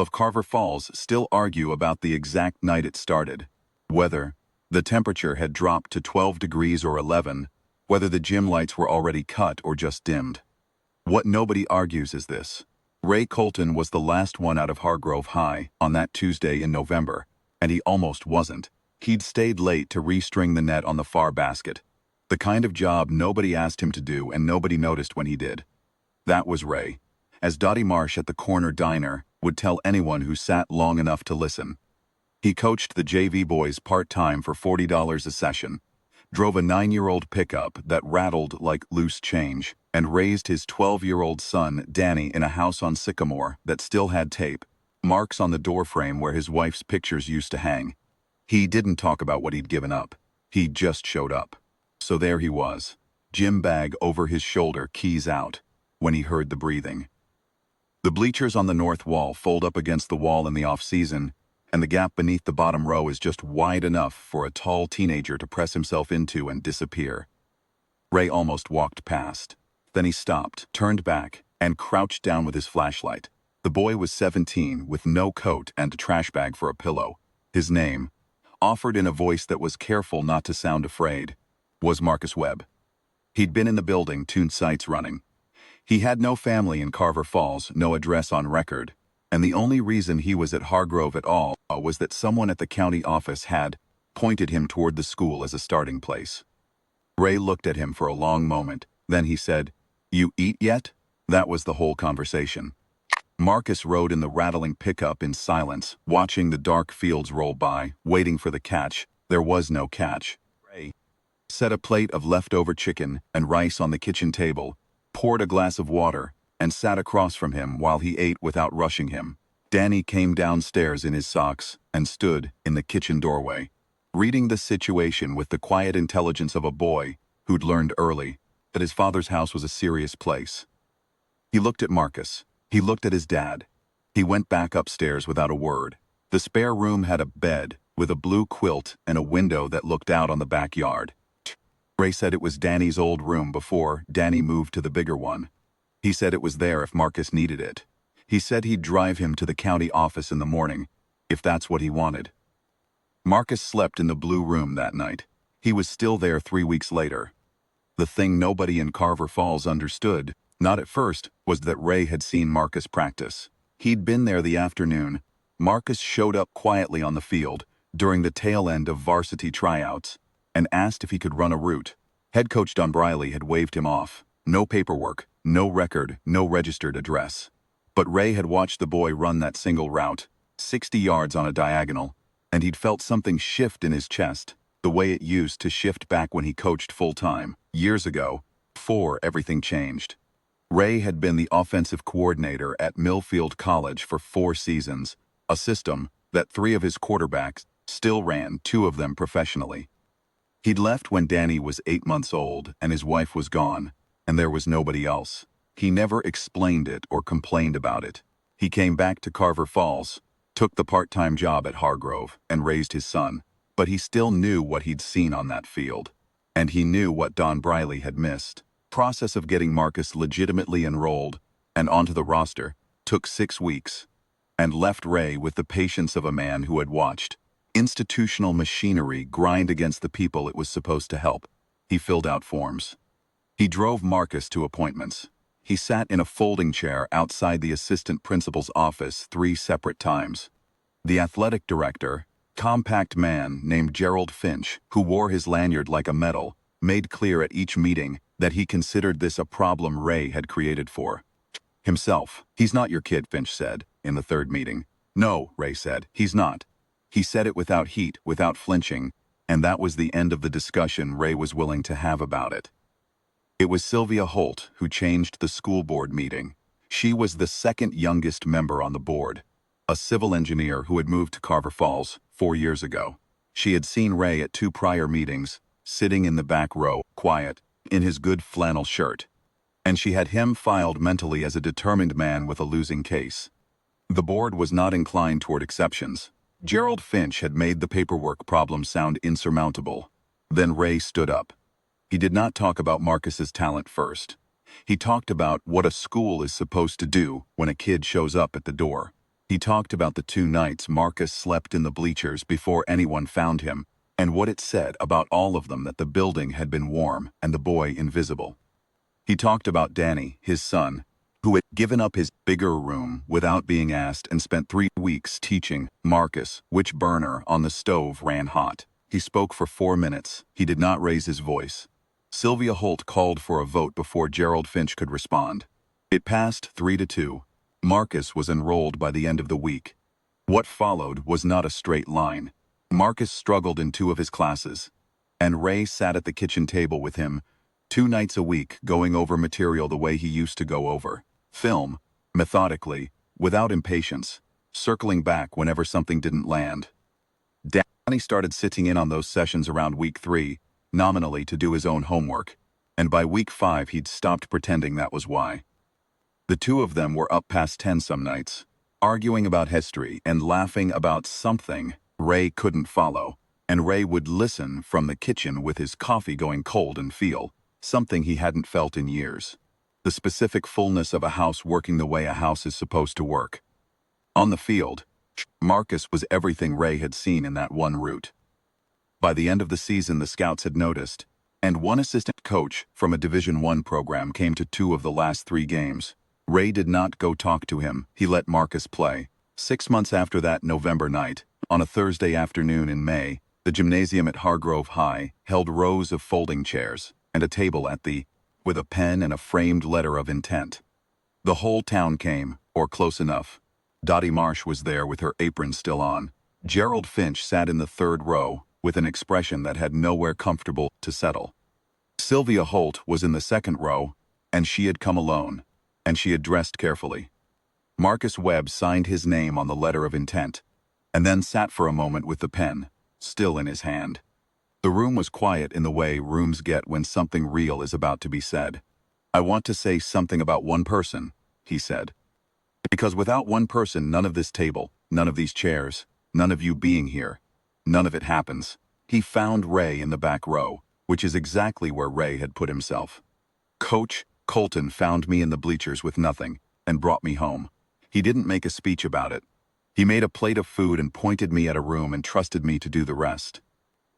of Carver Falls still argue about the exact night it started, whether the temperature had dropped to 12 degrees or 11, whether the gym lights were already cut or just dimmed. What nobody argues is this. Ray Colton was the last one out of Hargrove High on that Tuesday in November, and he almost wasn't. He'd stayed late to restring the net on the far basket. The kind of job nobody asked him to do and nobody noticed when he did. That was Ray. As Dottie Marsh at the corner diner would tell anyone who sat long enough to listen. He coached the JV boys part-time for $40 a session, drove a 9-year-old pickup that rattled like loose change, and raised his 12-year-old son, Danny, in a house on Sycamore that still had tape, marks on the doorframe where his wife's pictures used to hang. He didn't talk about what he'd given up. He just showed up. So there he was, gym bag over his shoulder, keys out, when he heard the breathing. The bleachers on the north wall fold up against the wall in the off-season, and the gap beneath the bottom row is just wide enough for a tall teenager to press himself into and disappear. Ray almost walked past. Then he stopped, turned back, and crouched down with his flashlight. The boy was 17, with no coat and a trash bag for a pillow. His name, offered in a voice that was careful not to sound afraid, was Marcus Webb. He'd been in the building, tuned sights running. He had no family in Carver Falls, no address on record, and the only reason he was at Hargrove at all was that someone at the county office had pointed him toward the school as a starting place. Ray looked at him for a long moment, then he said, "You eat yet?" That was the whole conversation. Marcus rode in the rattling pickup in silence, watching the dark fields roll by, waiting for the catch. There was no catch. Ray set a plate of leftover chicken and rice on the kitchen table, poured a glass of water, and sat across from him while he ate without rushing him. Danny came downstairs in his socks and stood in the kitchen doorway, reading the situation with the quiet intelligence of a boy who'd learned early that his father's house was a serious place. He looked at Marcus. He looked at his dad. He went back upstairs without a word. The spare room had a bed with a blue quilt and a window that looked out on the backyard. Ray said it was Danny's old room before Danny moved to the bigger one. He said it was there if Marcus needed it. He said he'd drive him to the county office in the morning, if that's what he wanted. Marcus slept in the blue room that night. He was still there 3 weeks later. The thing nobody in Carver Falls understood, not at first, was that Ray had seen Marcus practice. He'd been there the afternoon. Marcus showed up quietly on the field during the tail end of varsity tryouts and asked if he could run a route. Head coach Don Briley had waved him off. No paperwork, no record, no registered address. But Ray had watched the boy run that single route, 60 yards on a diagonal, and he'd felt something shift in his chest, the way it used to shift back when he coached full-time, years ago, before everything changed. Ray had been the offensive coordinator at Millfield College for 4 seasons, a system that 3 of his quarterbacks still ran, 2 of them professionally. He'd left when Danny was 8 months old and his wife was gone, and there was nobody else. He never explained it or complained about it. He came back to Carver Falls, took the part-time job at Hargrove, and raised his son. But he still knew what he'd seen on that field. And he knew what Don Briley had missed. Process of getting Marcus legitimately enrolled and onto the roster took 6 weeks, and left Ray with the patience of a man who had watched institutional machinery grind against the people it was supposed to help. He filled out forms. He drove Marcus to appointments. He sat in a folding chair outside the assistant principal's office 3 separate times. The athletic director, compact man named Gerald Finch, who wore his lanyard like a medal, made clear at each meeting that he considered this a problem Ray had created for himself. "He's not your kid," Finch said in the 3rd meeting. "No," Ray said, "he's not." He said it without heat, without flinching, and that was the end of the discussion Ray was willing to have about it. It was Sylvia Holt who changed the school board meeting. She was the 2nd youngest member on the board, a civil engineer who had moved to Carver Falls 4 years ago. She had seen Ray at 2 prior meetings, sitting in the back row, quiet, in his good flannel shirt, and she had him filed mentally as a determined man with a losing case. The board was not inclined toward exceptions. Gerald Finch had made the paperwork problem sound insurmountable. Then Ray stood up. He did not talk about Marcus's talent first. He talked about what a school is supposed to do when a kid shows up at the door. He talked about the 2 nights Marcus slept in the bleachers before anyone found him, and what it said about all of them that the building had been warm and the boy invisible. He talked about Danny, his son, who had given up his bigger room without being asked and spent 3 weeks teaching Marcus which burner on the stove ran hot. He spoke for 4 minutes. He did not raise his voice. Sylvia Holt called for a vote before Gerald Finch could respond. It passed 3-2. Marcus was enrolled by the end of the week. What followed was not a straight line. Marcus struggled in 2 of his classes, and Ray sat at the kitchen table with him 2 nights a week going over material the way he used to go over film, methodically, without impatience, circling back whenever something didn't land. Danny started sitting in on those sessions around week 3, nominally to do his own homework, and by week 5 he'd stopped pretending that was why. The 2 of them were up past 10 some nights, arguing about history and laughing about something Ray couldn't follow, and Ray would listen from the kitchen with his coffee going cold and feel something he hadn't felt in years. The specific fullness of a house working the way a house is supposed to work. On the field, Marcus was everything Ray had seen in that one route. By the end of the season, the scouts had noticed, and one assistant coach from a Division I program came to 2 of the last 3 games. Ray did not go talk to him. He let Marcus play. 6 months after that November night, on a Thursday afternoon in May, the gymnasium at Hargrove High held rows of folding chairs and a table at the with a pen and a framed letter of intent. The whole town came, or close enough. Dottie Marsh was there with her apron still on. Gerald Finch sat in the 3rd row with an expression that had nowhere comfortable to settle. Sylvia Holt was in the 2nd row, and she had come alone, and she had dressed carefully. Marcus Webb signed his name on the letter of intent, and then sat for a moment with the pen, still in his hand. The room was quiet in the way rooms get when something real is about to be said. "I want to say something about one person," he said. "Because without one person, none of this table, none of these chairs, none of you being here, none of it happens." He found Ray in the back row, which is exactly where Ray had put himself. "Coach Colton found me in the bleachers with nothing and brought me home. He didn't make a speech about it. He made a plate of food and pointed me at a room and trusted me to do the rest."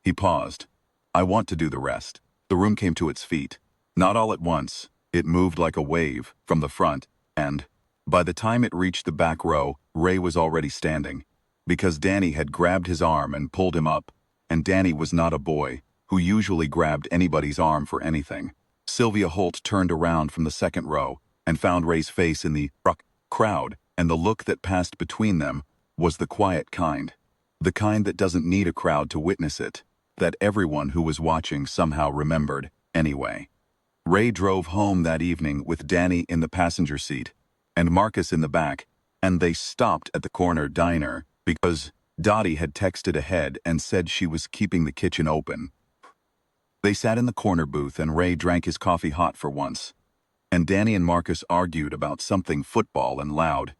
He paused. "I want to do the rest." The room came to its feet. Not all at once. It moved like a wave from the front, and by the time it reached the back row, Ray was already standing, because Danny had grabbed his arm and pulled him up, and Danny was not a boy who usually grabbed anybody's arm for anything. Sylvia Holt turned around from the 2nd row and found Ray's face in the crowd, and the look that passed between them was the quiet kind. The kind that doesn't need a crowd to witness it, that everyone who was watching somehow remembered anyway. Ray drove home that evening with Danny in the passenger seat and Marcus in the back, and they stopped at the corner diner because Dottie had texted ahead and said she was keeping the kitchen open. They sat in the corner booth and Ray drank his coffee hot for once, and Danny and Marcus argued about something football and loud.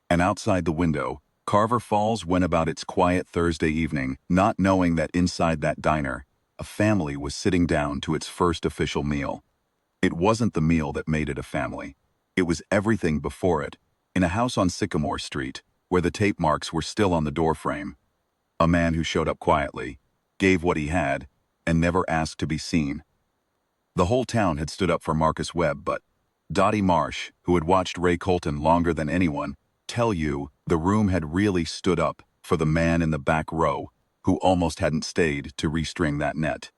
And outside the window, Carver Falls went about its quiet Thursday evening, not knowing that inside that diner, a family was sitting down to its first official meal. It wasn't the meal that made it a family. It was everything before it, in a house on Sycamore Street, where the tape marks were still on the doorframe. A man who showed up quietly, gave what he had, and never asked to be seen. The whole town had stood up for Marcus Webb, but Dottie Marsh, who had watched Ray Colton longer than anyone, tell you the room had really stood up for the man in the back row who almost hadn't stayed to restring that net.